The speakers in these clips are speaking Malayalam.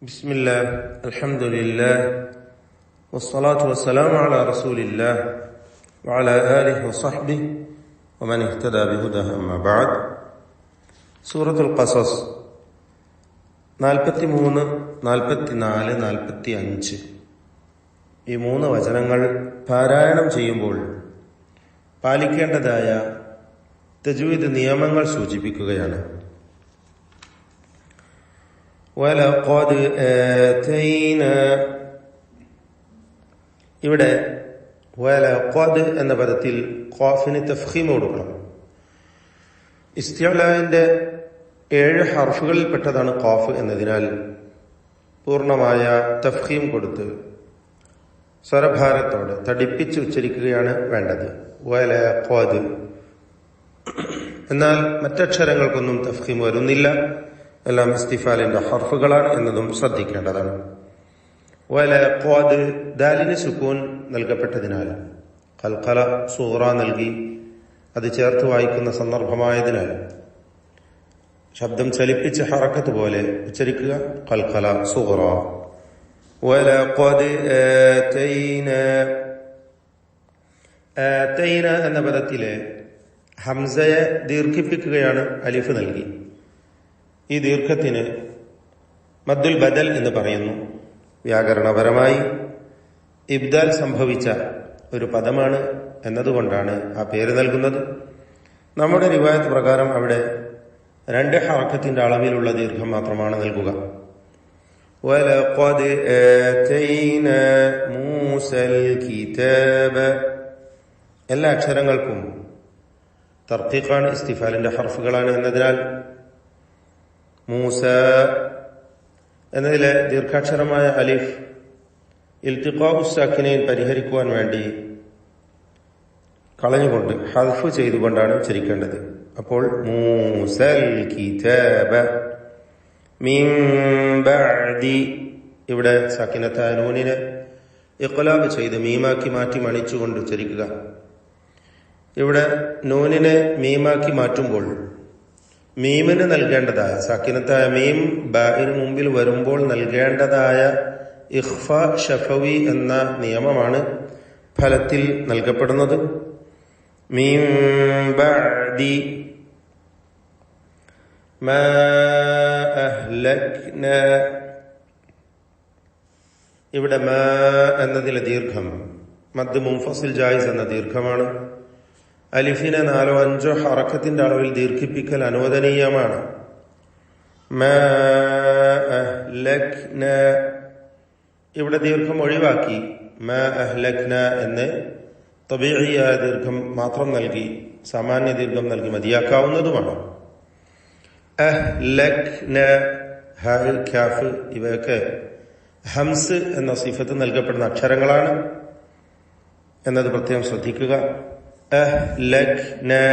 ബിസ്മില്ലാ അൽഹംദുലില്ലാ വസ്സലാത്തു വസ്സലാമു അലാ റസൂലില്ലാ വഅലാ ആലിഹി വസഹ്ബിഹി വമൻ ഇഹ്തദാ ബിഹുദാഹി അമ്മാ ബഅദ്. സൂറത്തുൽ ഖസസ് 43, 44, 45 ഈ 3 വചനങ്ങൾ പാരായണം ചെയ്യുമ്പോൾ പാലിക്കേണ്ടതായ തജ്വീദ് നിയമങ്ങൾ സൂചിപ്പിക്കുകയാണ്. വലഖദ് ആതൈനാ, ഇവിടെ വലഖദ് എന്ന പദത്തിൽ ഖാഫിന് തഫ്ഖീം കൊടുക്കണം. ഇസ്തിഅലാന്റെ 7 ഹർഫുകളിൽ പെട്ടതാണ് ഖാഫ് എന്നതിനാൽ പൂർണ്ണമായ തഫ്ഖീം കൊടുത്ത് സ്വരഭാരത്തോടെ തടിപ്പിച്ച് ഉച്ചരിക്കുകയാണ് വേണ്ടത്. വലഖദ്. എന്നാൽ മറ്റക്ഷരങ്ങൾക്കൊന്നും തഫ്ഖീം വരുന്നില്ല, എല്ലാം ഇസ്തിഫാലിന്റെ ഹർഫുകളാണ് എന്നതും ശ്രദ്ധിക്കേണ്ടതാണ്. വലഖദ്, ദാലിന് സുക്കൂൻ നൽകപ്പെട്ടതിനാൽ ഖൽഖല സൂറ നൽകി അത് ചേർത്ത് വായിക്കുന്ന സന്ദർഭമായതിനാൽ ശബ്ദം ചലിപ്പിച്ച് ഹറക്കത്ത് പോലെ ഉച്ചരിക്കുക. ഖൽഖല സൂറ. വലഖദ് ആതൈനാ, ആതൈന എന്ന പദത്തിലെ ഹംസയെ ദീർഘിപ്പിക്കുകയാണ് അലിഫ് നൽകി. ഈ ദീർഘത്തിന് മദ്ദുൽ ബദൽ എന്ന് പറയുന്നു. വ്യാകരണപരമായി ഇബ്ദാൽ സംഭവിച്ച ഒരു പദമാണ് എന്നതുകൊണ്ടാണ് ആ പേര് നൽകുന്നത്. നമ്മുടെ റിവായത്ത് പ്രകാരം അവിടെ 2 ഹറക്കത്തിന്റെ അളവിലുള്ള ദീർഘം മാത്രമാണ് നൽകുക. വലഖദ് ആതൈനാ മൂസൽ കിതാബ, എല്ലാ അക്ഷരങ്ങൾക്കും തർഖീഖാണ്, ഇസ്തിഫാലിന്റെ ഹർഫുകളാണ് എന്നതിനാൽ മൂസ എന്നതിലെ ദീർഘാക്ഷരമായ അലിഫ് ഇൽത്തിഖാഉ സാക്കിനൈൻ പരിഹരിക്കുവാൻ വേണ്ടി കളഞ്ഞുകൊണ്ട് ഹദ്ഫ് ചെയ്തുകൊണ്ടാണ് ഉച്ചരിക്കേണ്ടത്. അപ്പോൾ മൂസൽ കിതാബ മിൻ ബഅദി, ഇവിടെ സാക്കിനത്തായ നൂനിനെ ഇഖ്ലാബ് ചെയ്ത് മീമാക്കി മാറ്റി മണിച്ചുകൊണ്ട് ഉച്ചരിക്കുക. ഇവിടെ നൂനിനെ മീമാക്കി മാറ്റുമ്പോൾ മീമിന് നൽകേണ്ടതായ സാക്കിനത്തായ മീം ബാഇന് മുമ്പിൽ വരുമ്പോൾ നൽകേണ്ടതായ ഇഖ്ഫ ഷഫവി എന്ന നിയമമാണ് ഫലത്തിൽ നൽകപ്പെടുന്നത്. മിൻ ബഅദി മാ അഹ്ലക്നാ, ഇവിടെ മാ എന്നതിലെ ദീർഘം മദ് മുൻഫസിൽ ജായിസ് എന്ന ദീർഘമാണ്. അലിഫിനെ 4-5 ഹറക്കത്തിന്റെ അളവിൽ ദീർഘിപ്പിക്കൽ അനുവദനീയമാണ്. മാ അഹ്ലക്നാ, ഇവിടെ ദീർഘം ഒഴിവാക്കി മാ അഹ്ലക്നാ എന്ന് തബീഇയായ ദീർഘം മാത്രം നൽകി സാമാന്യ ദീർഘം നൽകി മതിയാക്കാവുന്നതുമാണ്. അഹ്ലക്നാ, ഹ, കാഫ് ഇവയൊക്കെ ഹംസ് എന്ന സിഫത്ത് നൽകപ്പെടുന്ന അക്ഷരങ്ങളാണ് എന്നത് പ്രത്യേകം ശ്രദ്ധിക്കുക. അഹ്ലക്നാ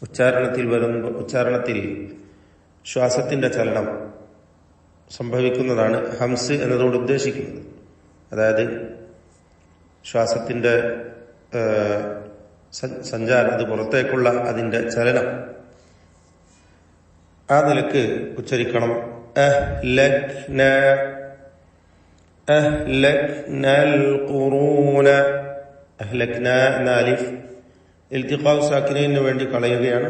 ഉച്ചാരണത്തിൽ ശ്വാസത്തിന്റെ ചലനം സംഭവിക്കുന്നതാണ് ഹംസ് എന്നതുകൊണ്ട് ഉദ്ദേശിക്കുന്നത്. അതായത് ശ്വാസത്തിന്റെ സഞ്ചാരം, അത് പുറത്തേക്കുള്ള അതിന്റെ ചലനം, ആ നിലക്ക് ഉച്ചരിക്കണം. അഹ്ലക്നാ, അഹ്ലക്നൽ ഖുറൂന, അഹ്ലക്ന എന്ന അലിഫ് ഇൽത്തിഖാഉ സാക്കിനൈന് വേണ്ടി കളയുകയാണ്.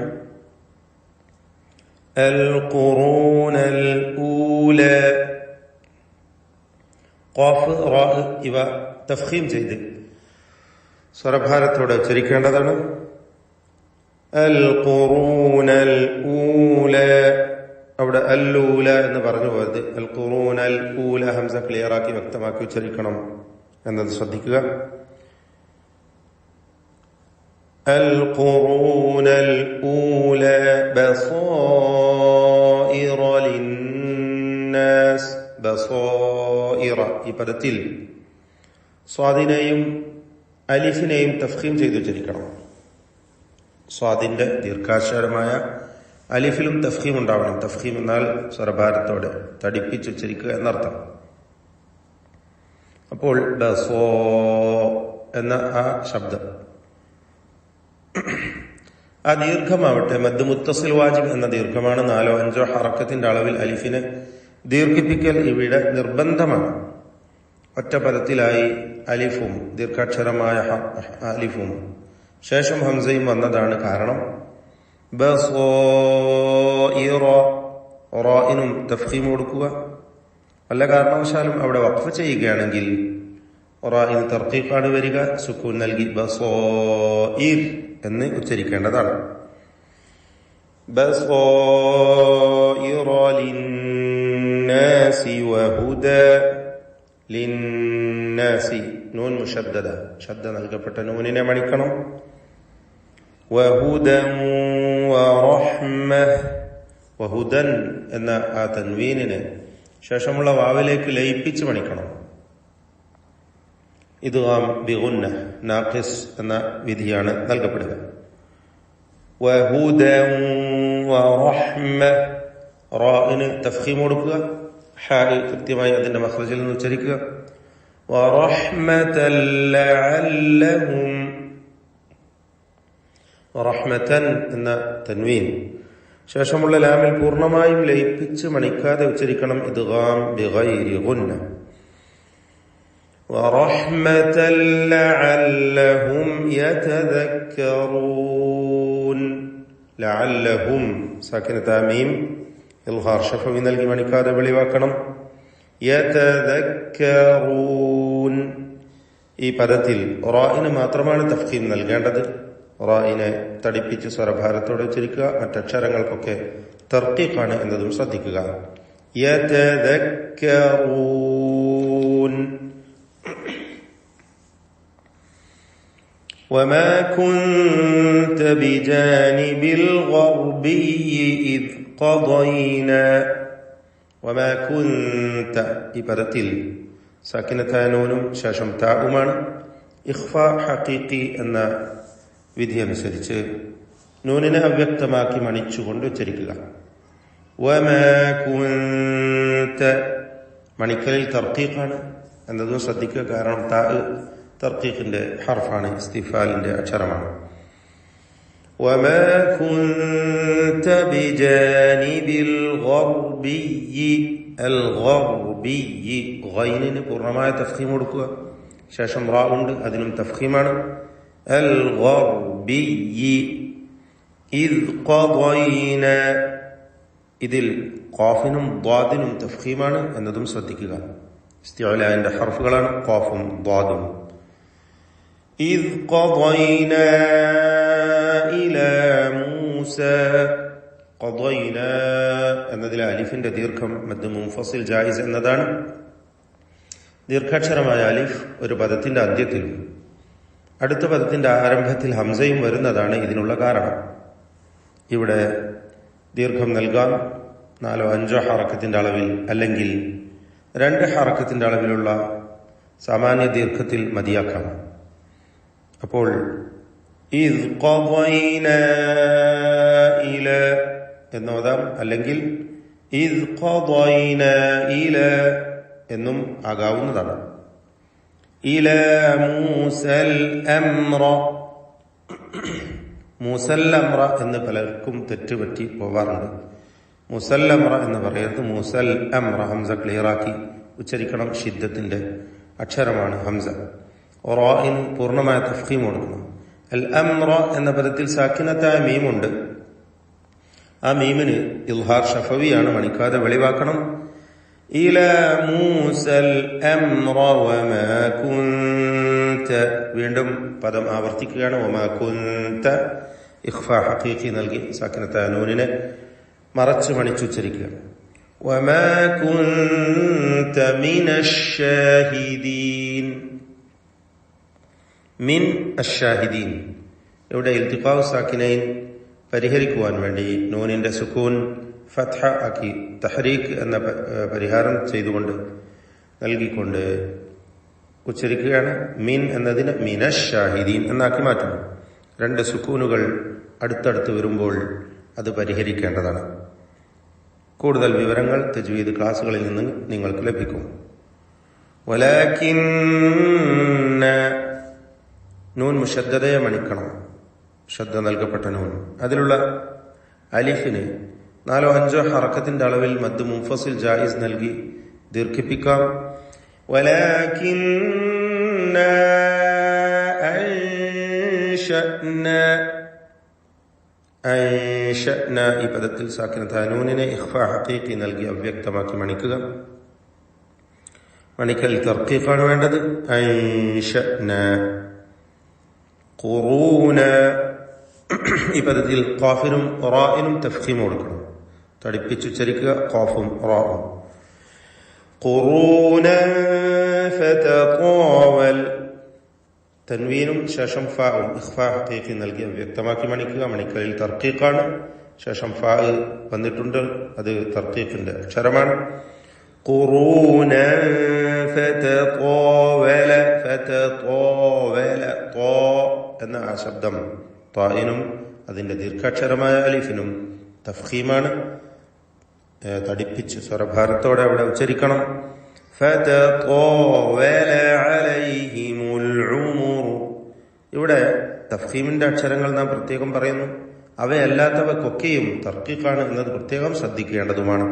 അൽ ഖുറൂനൽ ഊല, ഖാഫ് റാ ഇവ തഫ്ഖീം ചെയ്ത് സ്വരഭാരത്തോടെ ഉച്ചരിക്കേണ്ടതാണ്. അൽ ഖുറൂനൽ ഊല, അവിടെ അല്ലൂല എന്ന് പറഞ്ഞു പോയത് അൽ ഖുറൂനൽ ഊല ഹംസ ക്ലിയറാക്കി വ്യക്തമാക്കി ഉച്ചരിക്കണം എന്നത് ശ്രദ്ധിക്കുക. القرون الأولى بصائر للناس, ബസോയിറ ഈ പദത്തിൽ സ്വാദിനെയും അലിഫിനെയും തഫ്ഖീം ചെയ്ത് ഉച്ചരിക്കണം. സ്വാദിന്റെ ദീർഘാക്ഷരമായ അലിഫിലും തഫ്ഖീം ഉണ്ടാവണം. തഫ്ഖീം എന്നാൽ സ്വരഭാരത്തോടെ തടിപ്പിച്ചുച്ചരിക്കുക എന്നർത്ഥം. അപ്പോൾ ബസോ എന്ന ആ ശബ്ദം, ആ ദീർഘമാവട്ടെ മദ് മുത്തസിൽ വാജിബ് എന്ന ദീർഘമാണ്. 4-5 ഹറക്കത്തിന്റെ അളവിൽ അലിഫിനെ ദീർഘിപ്പിക്കൽ ഇവിടെ നിർബന്ധമാണ്. ഒറ്റ പദത്തിലായി അലിഫും ദീർഘാക്ഷരമായ അലിഫും ശേഷം ഹംസയും വന്നതാണ് കാരണം. റാഇനും തഫ്ഖീം കൊടുക്കുക. വല്ല കാരണവശാലും അവിടെ വഖഫ് ചെയ്യുകയാണെങ്കിൽ റാഇന് തർഖീഖാണ് വരിക, സുക്കൂൻ നൽകി ബസീർ എന്ന് ഉച്ചരിക്കേണ്ടതാണ്. ബസീറ ലിന്നാസി വഹുദ. ലിന്നാസി നൂൻ മുശദ്ദദ, ശബ്ദ നൽകപ്പെട്ട നൂനിനെ മണിക്കണം. വഹുദൻ വറഹ്മഹ്, വഹുദൻ എന്ന ആ തൻവീനിനെ ശേഷമുള്ള വാവിലേക്ക് ലയിപ്പിച്ച് മണിക്കണം. ഇദ്ഗാം ബിഗുന്ന നാഖിസ് എന്ന വിധിയാണ് നൽകപ്പെടുക. വഹുദൻ വറഹ്മഹ്, റാഇന് തഫ്ഖീം കൊടുക്കുക, ഹാ കൃത്യമായി അതിന്റെ മഖ്റജിൽ നിന്ന് ഉച്ചരിക്കുക. വറഹ്മതൻ ലഅല്ലഹും, റഹ്മതൻ എന്ന തൻവീൻ ശേഷമുള്ള ലാമിൽ പൂർണ്ണമായും ലയിപ്പിച്ച് മണിക്കാതെ ഉച്ചരിക്കണം. ഇദ്ഗാം ബിഗൈരി ഗുന്ന. വറഹ്മതൻ ലഅല്ലഹും യതദക്കറൂൻ. ലഅല്ലഹും സാക്കിനത മീം ഇൽഹാർ ഷഫവി നൽകി മണിക്കാതെ വെളിവാക്കണം. യതദക്കറൂൻ, ഈ പദത്തിൽ റാഇന് മാത്രമാണ് തഫ്ഖീം നൽകേണ്ടത്. റാഇനെ തടിപ്പിച്ച് സ്വരഭാരത്തോടെ ഉച്ചരിക്കുക. മറ്റക്ഷരങ്ങൾക്കൊക്കെ തർഖീഖാണ് എന്നതും ശ്രദ്ധിക്കുക. യതദക്കറൂൻ. وما كنت بجانب الغربي إذ قضينا. وما كنت, ഈ പദത്തിൽ സാക്കിനത്തായ നൂനും ശേഷം താഉമാണ്. ഇഖ്ഫാ ഹഖീഖി എന്ന വിധി അനുസരിച്ച് നൂനിനെ അവ്യക്തമാക്കി മണിച്ചുകൊണ്ട് ഉച്ചരിക്കുക. വമാ കുന്ത, മണിക്കലിൽ തർഖീഖാണ് എന്നതും ശ്രദ്ധിക്കുക. കാരണം താ തർഖീഖിന്റെ ഹർഫാണ്, ഇസ്തിഫാലിന്റെ അക്ഷരമാണ്. വമാ കുന്ത ബിജാനിബിൽ ഗർബിയ്യി. അൽ ഗർബിയ്യി, ഗൈനിന് പൂർണ്ണമായ തഫ്ഖീം കൊടുക്കുക. ശേഷം റാ ഉണ്ട്, അതിനും തഫ്ഖീമാണ്. അൽ ഗർബിയ്യി. ഇദ് ഖദൈന, ഇതിൽ ഖാഫിനും ദ്വാദിനും തഫ്ഖീമാണ് എന്നതും ശ്രദ്ധിക്കുക. ഇസ്തിഅലാന്റെ ഹർഫുകളാണ് ഖാഫും ദ്വാദും. ഇദ് ഖദൈന ഇലാ മൂസ. ഖദൈന എന്നതിലെ അലിഫിന്റെ ദീർഘം മദ് മുൻഫസിൽ ജായിസ് എന്നതാണ്. ദീർഘാക്ഷരമായ അലിഫ് ഒരു പദത്തിന്റെ അന്ത്യത്തിലും അടുത്ത പദത്തിന്റെ ആരംഭത്തിൽ ഹംസയും വരുന്നതാണ് ഇതിനുള്ള കാരണം. ഇവിടെ ദീർഘം നൽകാം 4-5 ഹറക്കത്തിന്റെ അളവിൽ, അല്ലെങ്കിൽ 2 ഹറക്കത്തിന്റെ അളവിലുള്ള സാമാന്യ ദീർഘത്തിൽ മതിയാക്കാം. അപ്പോൾ ഇദ് ഖദൈന ഇല എന്നോതാം, അല്ലെങ്കിൽ ഇദ് ഖദൈന ഇല എന്നും ആകാവുന്നതാണ്. ഇല മൂസൽ അംറ. മൂസല്ലംറ എന്ന് പലർക്കും തെറ്റുപറ്റി പോവാറുണ്ട്. മുസല്ലംറ എന്ന് പറയരുത്, മൂസൽ അംറ. ഹംസ ക്ലിയറാക്കി ഉച്ചരിക്കണം. ഷിദ്ദത്തിന്റെ അക്ഷരമാണ് ഹംസ. റാഇന് പൂർണ്ണമായ തഫ്ഖീം കൊടുക്കണം. അൽ അംറ എന്ന പദത്തിൽ സാക്കിനത്തായ മീമുണ്ട്. ആ മീമിന് ഇൽഹാർ ഷഫവിയാണ്, മണിക്കാതെ വെളിവാക്കണം. ഇല മൂസൽ അംറ വമാ കുന്ത. വീണ്ടും പദം ആവർത്തിക്കുകയാണ്. വമാ കുന്ത ഇഖ്ഫാ ഹഖീഖി നൽകി സാക്കിനത്തായ നൂനിനെ മറച്ച് മണിച്ചുച്ചരിക്കുക. വമാ കുന്ത മിനശ് ഷാഹിദീൻ. മിൻ അഷ്ഷാഹിദീൻ. ഇവിടെ ഇൽതിഖാഉ സാക്കിനൈൻ പരിഹരിക്കുവാൻ വേണ്ടി നൂനിന്റെ സുക്കൂൻ ഫത്ഹ ആക്കി തഹ്രീക്ക് എന്ന പരിഹാരം ചെയ്തുകൊണ്ട് നൽകിക്കൊണ്ട് ഉച്ചരിക്കുകയാണ്. മിൻ എന്നതിന് മിനശ് ഷാഹിദീൻ എന്നാക്കി മാറ്റണം. 2 സുക്കൂനുകൾ അടുത്തടുത്ത് വരുമ്പോൾ അത് പരിഹരിക്കേണ്ടതാണ്. കൂടുതൽ വിവരങ്ങൾ തജ്വീദ് ക്ലാസുകളിൽ നിന്ന് നിങ്ങൾക്ക് ലഭിക്കും. വലാകിന്ന, നൂൻ മുശദ്ദദയെ മണിക്കണം. ശ്രദ്ധ നൽകപ്പെട്ട നൂൻ, അതിലുള്ള അലിഫിന് 4 5 ഹറക്കത്തിന്റെ അളവിൽ മദ് മുൻഫസിൽ ജായിസ് നൽകി ദീർഘിപ്പിക്കാം. വലാകിന്നാ അൻശഅന ഈ പദത്തിൽ സാക്കിനത്തായ നൂനിനെ ഇഖ്ഫാ ഹഖീഖി നൽകി അവ്യക്തമാക്കി മണിക്കുക. മണിക്കൽ തർഖീഖാണ് വേണ്ടത്. അൻശഅന ഖുറൂന ഈ പദത്തിൽ ഖാഫിനും റാഇനും തഫ്ഖീം കൊടുക്കണം. തടിപ്പിച്ചുച്ചരിക്കുക ഖാഫും റാഉം. ഖുറൂനൻ ഫതതാവൽ തൻവീനും ശേഷം ഫാഉം ഇഖ്ഫാ ഹഖീഖി നൽകി വ്യക്തമാക്കി മണിക്കുക. മണിക്കലിൽ തർഖീഖാണ്. ശേഷം ഫാ വന്നിട്ടുണ്ട്, അത് തർഖീഖിന്റെ അക്ഷരമാണ്. ഖുറൂനൻ ഫതതാവല ഫതതാവല ത്വാ എന്ന ആ ശബ്ദം ത്വായിനും അതിന്റെ ദീർഘാക്ഷരമായ അലിഫിനും തഫ്ഖീമാണ്. തടിപ്പിച്ച് സ്വരഭാരത്തോടെ അവിടെ ഉച്ചരിക്കണം. ഇവിടെ തഫ്ഖീമിന്റെ അക്ഷരങ്ങൾ നാം പ്രത്യേകം പറയുന്നു. അവയല്ലാത്തവക്കൊക്കെയും തർക്കീഖാണ് എന്നത് പ്രത്യേകം ശ്രദ്ധിക്കേണ്ടതുമാണ്.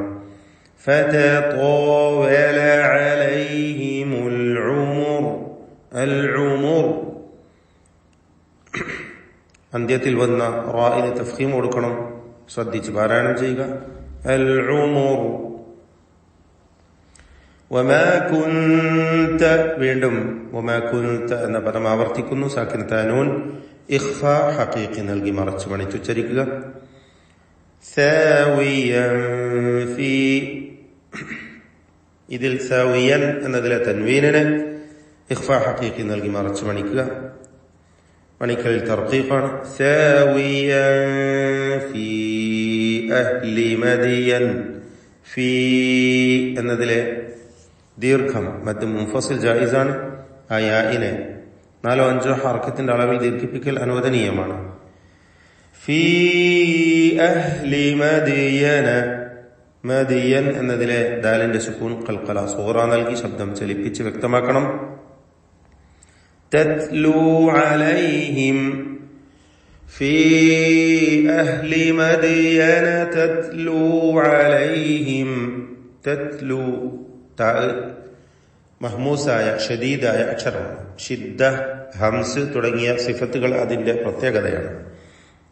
അന്ത്യത്തിൽ വന്ന റാഇന് തഫ്ഖീം കൊടുക്കണം. ശ്രദ്ധിച്ച് പാരായണം ചെയ്യുക. അൽ ഉമർ വമാ കുന്ത വീണ്ടും വമാ കുന്ത എന്ന പദം ആവർത്തിക്കുന്നു. സാക്കിനത്തായ നൂൻ ഇഖ്ഫാ ഹഖീഖി നൽകി മറച്ചു മണിച്ചുച്ചരിക്കുക. സാവിയൻ ഫീ ഇതിൽ സാവിയൻ എന്നതിലെ തൻവീനിനെ ഇഖ്ഫാ ഹഖീഖി നൽകി മറച്ചു മണിക്കുക. മണിക്കലിൽ തർഖീഖാണ്. സാവിയൻ ഫീ അഹ്ലി മദിയൻ ഫീ എന്നതിലെ ദീർഘം മദ് മുൻഫസിൽ ജായിസാണ്. ആ യാഇനെ 4 5 ഹർക്കത്തിന്റെ അളവിൽ ദീർഘിപ്പിക്കൽ അനുവദനീയമാണ്. ഫീ അഹ്ലി മദിയന മദിയൻ എന്നതിലെ ദാലിന്റെ സുക്കൂൻ ഖൽഖല സൂറ നൽകി ശബ്ദം ചലിപ്പിച്ച് വ്യക്തമാക്കണം. തത്ലൂ അലൈഹിം ഫീ അഹ്ലി മദിയന തത്ലൂ അലൈഹിം തത്ലൂ മഹ്മൂസായ ഷദീദായ അക്ഷരമാണ്. ഷിദ്ദ ഹംസ് തുടങ്ങിയ സിഫത്തുകൾ അതിന്റെ പ്രത്യേകതയാണ്.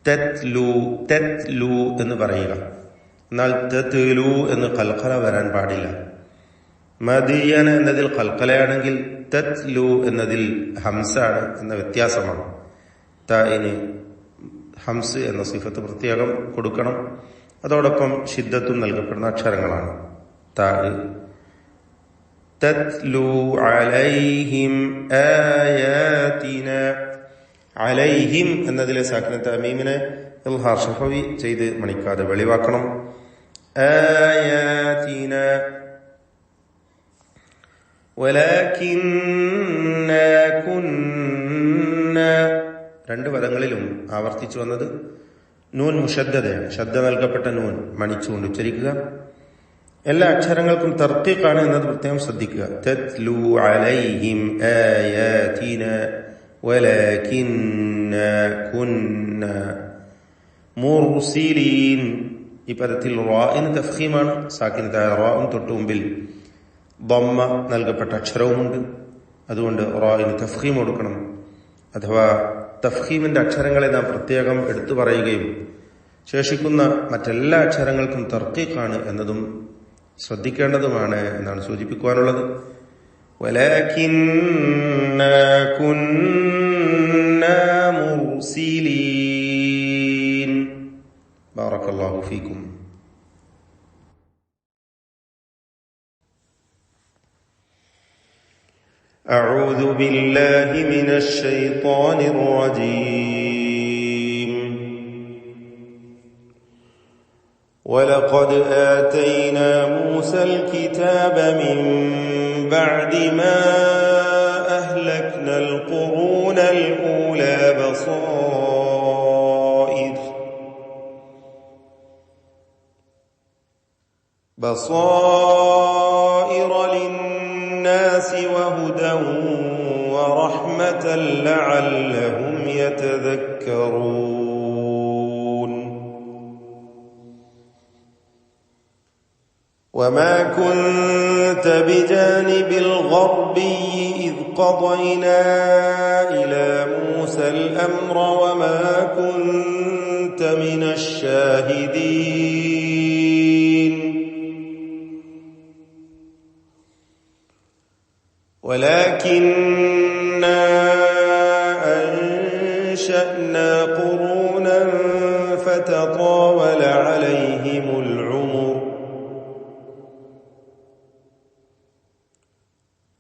തത്ലൂ തത്ലൂ എന്ന് പറയുക. എന്നാൽ തത്ലൂ എന്ന് ഖൽഖല വരാൻ പാടില്ല. മദിയന എന്നതിൽ ഖൽഖലയാണെങ്കിൽ തത്ലൂ എന്നതിൽ ഹംസാണ് എന്ന വ്യത്യാസമാണ്. താഇന് ഹംസ് എന്ന സിഫത്ത് പ്രത്യേകം കൊടുക്കണം. അതോടൊപ്പം ഷിദ്ദത്തും നൽകപ്പെടുന്ന അക്ഷരങ്ങളാണ്. താ തത്ലൂ അലൈഹിം ആയാതിന അലൈഹിം എന്നതിലെ സാക്കിനത്ത് അമീമിനെ ഇൽഹാർ ഷഫവി ചെയ്ത് മണിക്കാതെ വെളിവാക്കണം. ആയാതിന വലാകിന്ന കുന്ന രണ്ട് പദങ്ങളിലും ആവർത്തിച്ചു വന്നത് നൂൻ മുഷദ്ദദയാണ്. ശബ്ദ നൽകപ്പെട്ട നൂൻ മണിച്ചുകൊണ്ട് ഉച്ചരിക്കുക. എല്ലാ അക്ഷരങ്ങൾക്കും തർക്കീഖാണ് എന്നത് പ്രത്യേകം ശ്രദ്ധിക്കുക. തത്ലൂ അലൈഹിം ആയാതിന വലാകിന്ന കുന്ന മുർസിലീൻ ഈ പദത്തിൽ റാഇന് തഫ്ഖീമാണ്. സാക്കിനത്തായ റാഉം തൊട്ടു മുമ്പിൽ ദമ്മ നൽകപ്പെട്ട അക്ഷരവുമുണ്ട്. അതുകൊണ്ട് റാഇന് തഫ്ഖീം കൊടുക്കണം. അഥവാ തഫ്ഖീമിന്റെ അക്ഷരങ്ങളെ നാം പ്രത്യേകം എടുത്തു പറയുകയും ശേഷിക്കുന്ന മറ്റെല്ലാ അക്ഷരങ്ങൾക്കും തർക്കീഖാണ് എന്നതും ശ്രദ്ധിക്കേണ്ടതുമാണ് എന്നാണ് സൂചിപ്പിക്കുവാനുള്ളത്. വലാകിന്നാ കുന്നാ മുർസിലീൻ. ബാറക്കല്ലാഹു ഫീക്കും. أعوذ بالله من الشيطان الرجيم. ولقد آتينا موسى الكتاب من بعد ما أهلكنا القرون الأولى بصائر للناس وهدى ورحمة لعلهم يتذكرون. وما كنت بجانب الغربي إذ قضينا إلى موسى الأمر وما كنت من الشاهدين ولكننا أنشأنا قرونا فتطاول عليهم العمر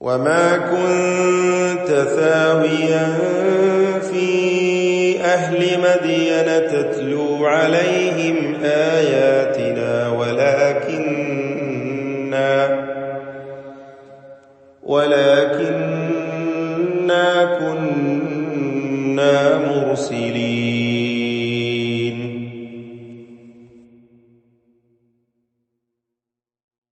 وما كنت ثاويا في أهل مدين تتلو عليهم آياتنا ولكننا